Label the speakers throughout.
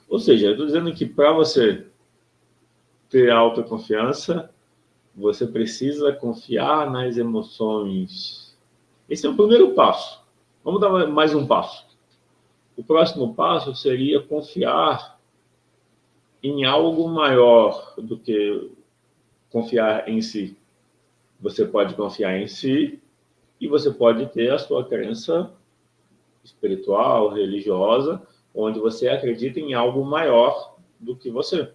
Speaker 1: Ou seja, eu estou dizendo que para você ter autoconfiança, você precisa confiar nas emoções. Esse é o primeiro passo. Vamos dar mais um passo. O próximo passo seria confiar em algo maior do que confiar em si. Você pode confiar em si e você pode ter a sua crença espiritual, religiosa, onde você acredita em algo maior do que você.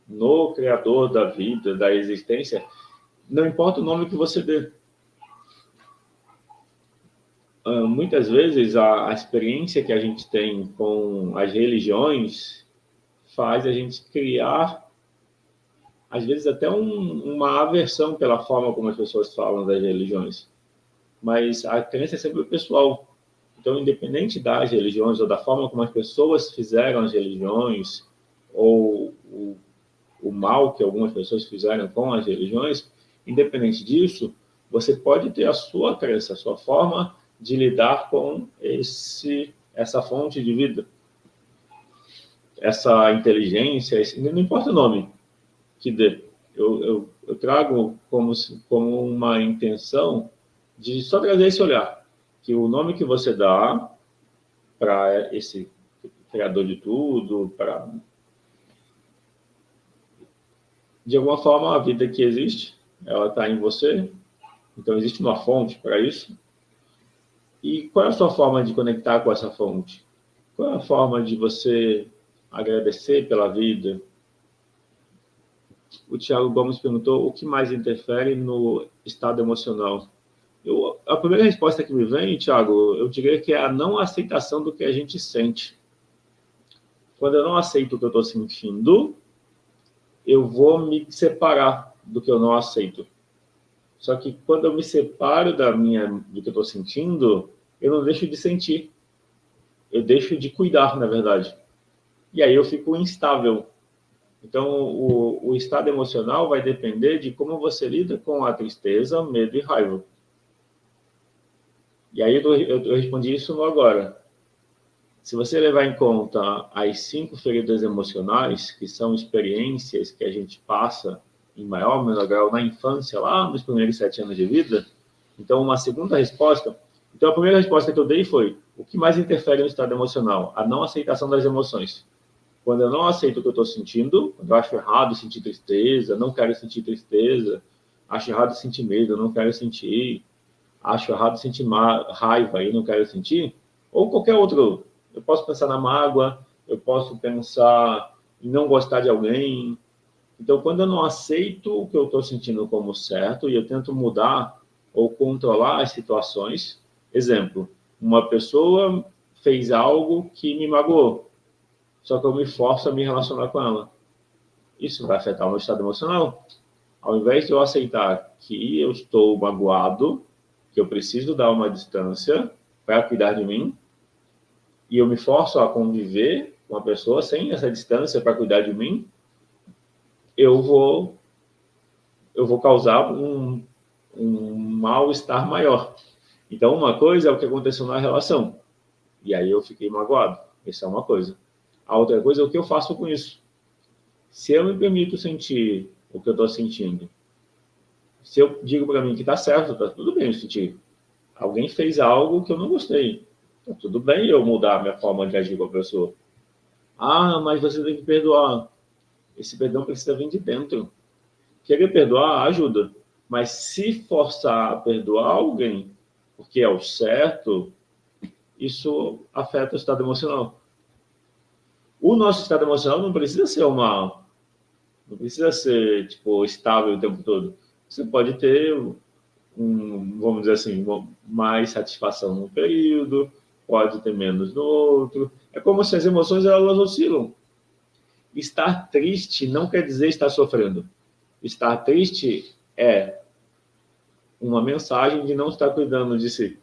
Speaker 1: No Criador da vida, da existência, não importa o nome que você dê. Muitas vezes a experiência que a gente tem com as religiões faz a gente criar, às vezes, até uma aversão pela forma como as pessoas falam das religiões. Mas a crença é sempre pessoal. Então, independente das religiões ou da forma como as pessoas fizeram as religiões, ou o mal que algumas pessoas fizeram com as religiões, independente disso, você pode ter a sua crença, a sua forma de lidar com essa fonte de vida, essa inteligência, não importa o nome que dê. Eu trago como uma intenção de só trazer esse olhar, que o nome que você dá para esse criador de tudo, para de alguma forma a vida que existe, ela está em você, então existe uma fonte para isso. E qual é a sua forma de conectar com essa fonte? Qual é a forma de você agradecer pela vida? O Thiago Gomes perguntou o que mais interfere no estado emocional. A primeira resposta que me vem, Thiago, eu diria que é a não aceitação do que a gente sente. Quando eu não aceito o que eu estou sentindo, eu vou me separar do que eu não aceito. Só que quando eu me separo do que eu estou sentindo, eu não deixo de sentir. Eu deixo de cuidar, na verdade. E aí eu fico instável. Então, o estado emocional vai depender de como você lida com a tristeza, medo e raiva. E aí eu respondi isso no agora. Se você levar em conta as 5 feridas emocionais, que são experiências que a gente passa em maior ou menor grau na infância, lá nos primeiros 7 anos de vida, então uma segunda resposta. Então a primeira resposta que eu dei foi: o que mais interfere no estado emocional? A não aceitação das emoções. Quando eu não aceito o que eu estou sentindo, quando eu acho errado sentir tristeza, não quero sentir tristeza, acho errado sentir medo, não quero sentir, acho errado sentir raiva e não quero sentir, ou qualquer outro. Eu posso pensar na mágoa, eu posso pensar em não gostar de alguém. Então, quando eu não aceito o que eu estou sentindo como certo e eu tento mudar ou controlar as situações, exemplo, uma pessoa fez algo que me magoou, só que eu me forço a me relacionar com ela. Isso vai afetar o meu estado emocional. Ao invés de eu aceitar que eu estou magoado, que eu preciso dar uma distância para cuidar de mim, e eu me forço a conviver com uma pessoa sem essa distância para cuidar de mim, eu vou causar um mal-estar maior. Então, uma coisa é o que aconteceu na relação, e aí eu fiquei magoado. Essa é uma coisa. A outra coisa é o que eu faço com isso. Se eu me permito sentir o que eu estou sentindo, se eu digo para mim que está certo, está tudo bem eu sentir. Alguém fez algo que eu não gostei. Está tudo bem eu mudar a minha forma de agir com a pessoa. Ah, mas você tem que perdoar. Esse perdão precisa vir de dentro. Querer perdoar ajuda. Mas se forçar a perdoar alguém, porque é o certo, isso afeta o estado emocional. O nosso estado emocional não precisa ser não precisa ser tipo estável o tempo todo. Você pode ter vamos dizer assim, mais satisfação num período, pode ter menos no outro. É como se as emoções elas oscilam. Estar triste não quer dizer estar sofrendo. Estar triste é uma mensagem de não estar cuidando de si.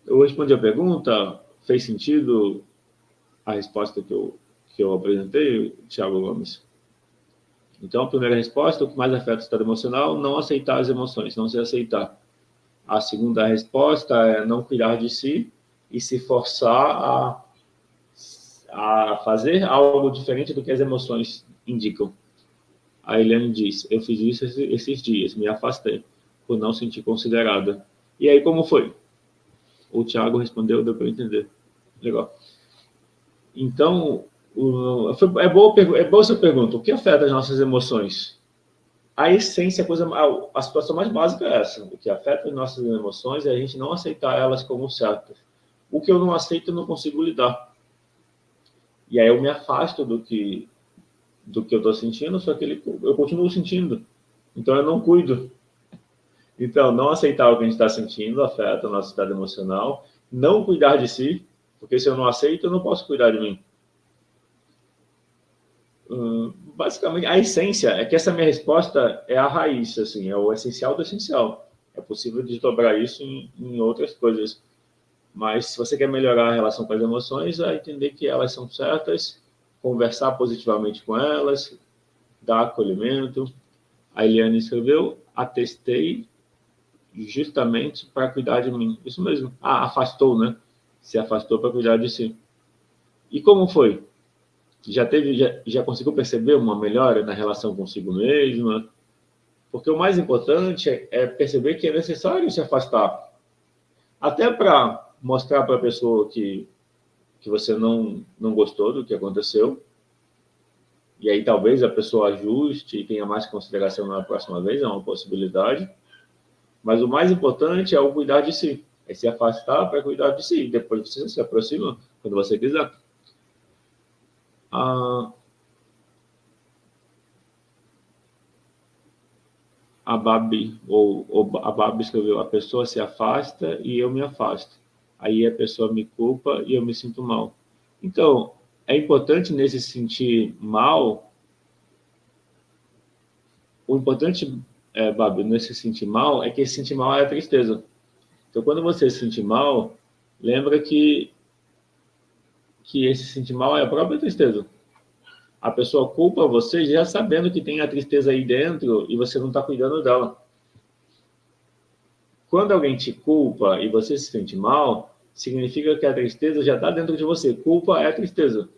Speaker 1: Eu respondi a pergunta, fez sentido a resposta que eu apresentei, Thiago Gomes? Então, a primeira resposta, o que mais afeta o estado emocional, não aceitar as emoções, não se aceitar. A segunda resposta é não cuidar de si e se forçar a a fazer algo diferente do que as emoções indicam. A Eliane diz, eu fiz isso esses dias, me afastei, por não sentir considerada. E aí, como foi? O Thiago respondeu, deu para entender. Legal. Então, é boa essa pergunta. O que afeta as nossas emoções? A essência, a situação mais básica é essa. O que afeta as nossas emoções é a gente não aceitar elas como certas. O que eu não aceito, eu não consigo lidar. E aí eu me afasto do que eu estou sentindo, só que eu continuo sentindo. Então eu não cuido. Então, não aceitar o que a gente está sentindo afeta o nosso estado emocional. Não cuidar de si, porque se eu não aceito, eu não posso cuidar de mim. Basicamente, a essência é que essa minha resposta é a raiz, assim, é o essencial do essencial. É possível desdobrar isso em outras coisas. Mas se você quer melhorar a relação com as emoções, é entender que elas são certas, conversar positivamente com elas, dar acolhimento. A Eliane escreveu, atestei justamente para cuidar de mim. Isso mesmo. Afastou, né? Se afastou para cuidar de si. E como foi? Já conseguiu perceber uma melhora na relação consigo mesma? Porque o mais importante é perceber que é necessário se afastar. Até para mostrar para a pessoa que você não gostou do que aconteceu. E aí talvez a pessoa ajuste e tenha mais consideração na próxima vez, é uma possibilidade. Mas o mais importante é o cuidar de si. É se afastar para cuidar de si. Depois você se aproxima quando você quiser. A Babi escreveu, a pessoa se afasta e eu me afasto. Aí a pessoa me culpa e eu me sinto mal. Então, é importante nesse sentir mal, o importante, Babi, nesse sentir mal, é que esse sentir mal é a tristeza. Então, quando você se sentir mal, lembra que esse sentir mal é a própria tristeza. A pessoa culpa você já sabendo que tem a tristeza aí dentro e você não está cuidando dela. Quando alguém te culpa e você se sente mal, significa que a tristeza já está dentro de você. Culpa é tristeza.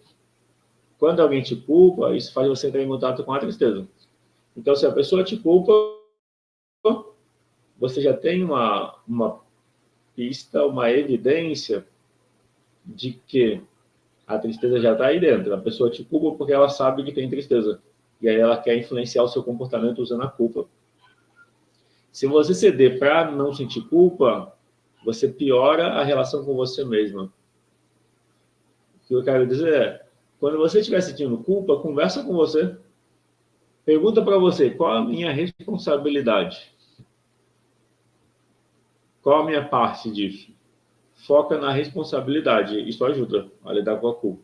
Speaker 1: Quando alguém te culpa, isso faz você entrar em contato com a tristeza. Então, se a pessoa te culpa, você já tem uma pista, uma evidência de que a tristeza já está aí dentro. A pessoa te culpa porque ela sabe que tem tristeza. E aí ela quer influenciar o seu comportamento usando a culpa. Se você ceder para não sentir culpa, você piora a relação com você mesma. O que eu quero dizer é, quando você estiver sentindo culpa, conversa com você. Pergunta para você, qual a minha responsabilidade? Qual a minha parte disso? Foca na responsabilidade. Isso ajuda a lidar com a culpa.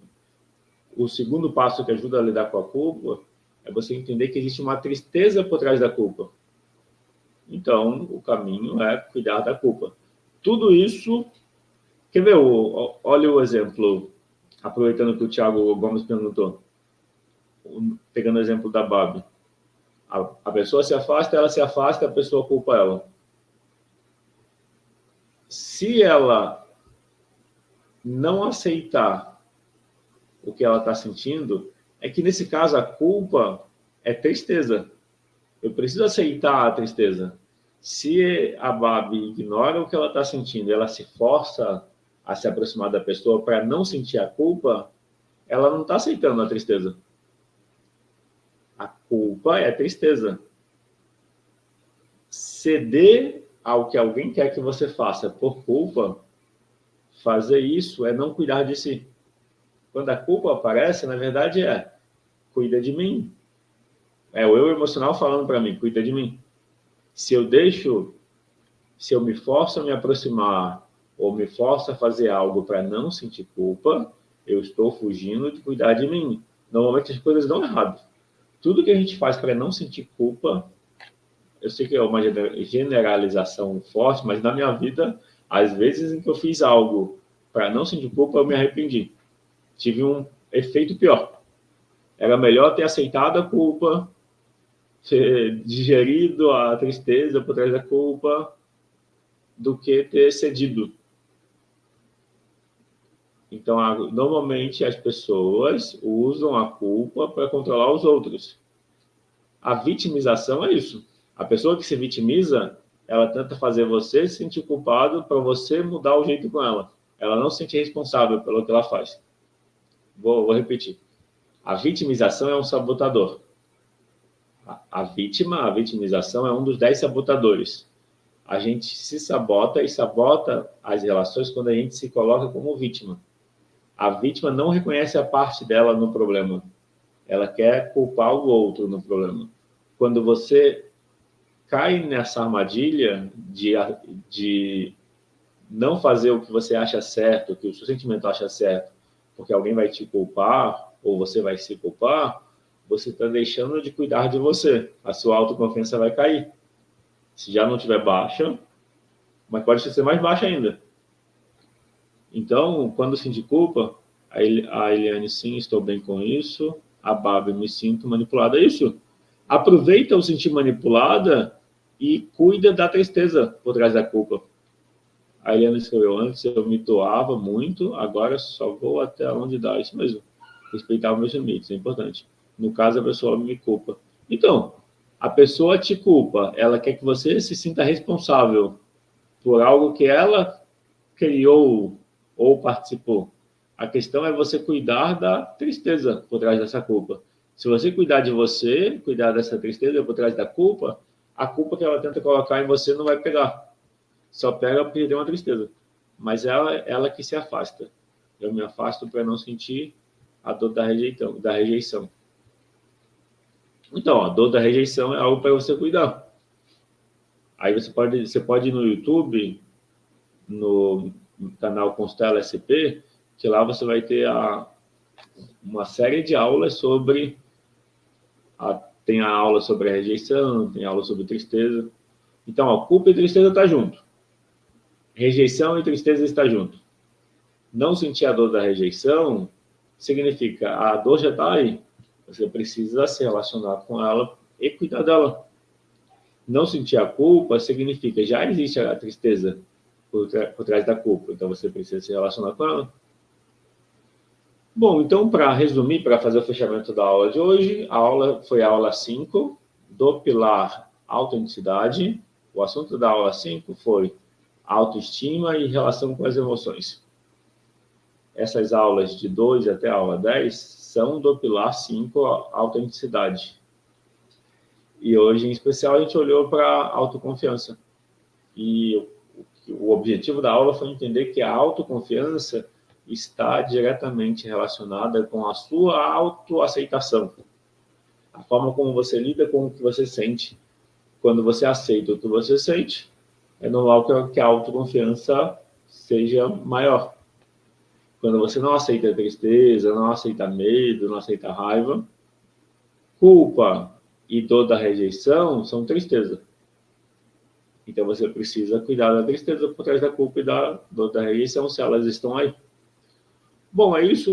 Speaker 1: O segundo passo que ajuda a lidar com a culpa é você entender que existe uma tristeza por trás da culpa. Então, o caminho é cuidar da culpa. Tudo isso... Quer ver? Olha o exemplo, aproveitando que o Thiago Gomes perguntou. Pegando o exemplo da Babi. A pessoa se afasta, ela se afasta, a pessoa culpa ela. Se ela não aceitar o que ela está sentindo, é que nesse caso a culpa é tristeza. Eu preciso aceitar a tristeza. Se a Babi ignora o que ela está sentindo, ela se força a se aproximar da pessoa para não sentir a culpa, ela não está aceitando a tristeza. A culpa é tristeza. Ceder ao que alguém quer que você faça por culpa, fazer isso é não cuidar de si. Quando a culpa aparece, na verdade cuida de mim. É o eu emocional falando para mim, cuida de mim. Se eu me forço a me aproximar ou me forço a fazer algo para não sentir culpa, eu estou fugindo de cuidar de mim. Normalmente as coisas dão errado. Tudo que a gente faz para não sentir culpa, eu sei que é uma generalização forte, mas na minha vida, às vezes em que eu fiz algo para não sentir culpa, eu me arrependi. Tive um efeito pior. Era melhor ter aceitado a culpa, ter digerido a tristeza por trás da culpa, do que ter cedido. Então, normalmente as pessoas usam a culpa para controlar os outros. A vitimização é isso. A pessoa que se vitimiza, ela tenta fazer você se sentir culpado para você mudar o jeito com ela. Ela não se sente responsável pelo que ela faz. Vou repetir. A vitimização é um sabotador. A vitimização é um dos 10 sabotadores. A gente se sabota e sabota as relações quando a gente se coloca como vítima. A vítima não reconhece a parte dela no problema. Ela quer culpar o outro no problema. Quando você cai nessa armadilha de não fazer o que você acha certo, o que o seu sentimento acha certo, porque alguém vai te culpar ou você vai se culpar, você está deixando de cuidar de você. A sua autoconfiança vai cair. Se já não tiver baixa, mas pode ser mais baixa ainda. Então, quando sentir culpa, a Eliane, sim, estou bem com isso. A Bárbara, me sinto manipulada. É isso. Aproveita o sentir manipulada e cuida da tristeza por trás da culpa. A Eliane escreveu: antes eu me doava muito, agora só vou até onde dá. Isso mesmo. Respeitar os meus limites, é importante. No caso, a pessoa me culpa. Então, a pessoa te culpa, ela quer que você se sinta responsável por algo que ela criou ou participou. A questão é você cuidar da tristeza por trás dessa culpa. Se você cuidar de você, cuidar dessa tristeza por trás da culpa, a culpa que ela tenta colocar em você não vai pegar. Só pega porque tem uma tristeza. Mas ela que se afasta. Eu me afasto para não sentir a dor da rejeição. Então, a dor da rejeição é algo para você cuidar. Aí você pode ir no YouTube, no canal Constela SP, que lá você vai ter uma série de aulas sobre... tem a aula sobre a rejeição, tem a aula sobre tristeza. Então, a culpa e tristeza estão junto. Rejeição e tristeza estão junto. Não sentir a dor da rejeição significa a dor já está aí. Você precisa se relacionar com ela e cuidar dela. Não sentir a culpa significa já existe a tristeza por trás da culpa. Então, você precisa se relacionar com ela. Bom, então, para resumir, para fazer o fechamento da aula de hoje, foi a aula 5 do pilar autenticidade. O assunto da aula 5 foi autoestima e relação com as emoções. Essas aulas de 2 até a aula 10 são do pilar 5, autenticidade. E hoje, em especial, a gente olhou para a autoconfiança. E o objetivo da aula foi entender que a autoconfiança está diretamente relacionada com a sua autoaceitação. A forma como você lida com o que você sente. Quando você aceita o que você sente, é normal que a autoconfiança seja maior. Quando você não aceita tristeza, não aceita medo, não aceita raiva, culpa e dor da rejeição são tristeza. Então você precisa cuidar da tristeza por trás da culpa e da dor da rejeição, se elas estão aí. Bom, é isso.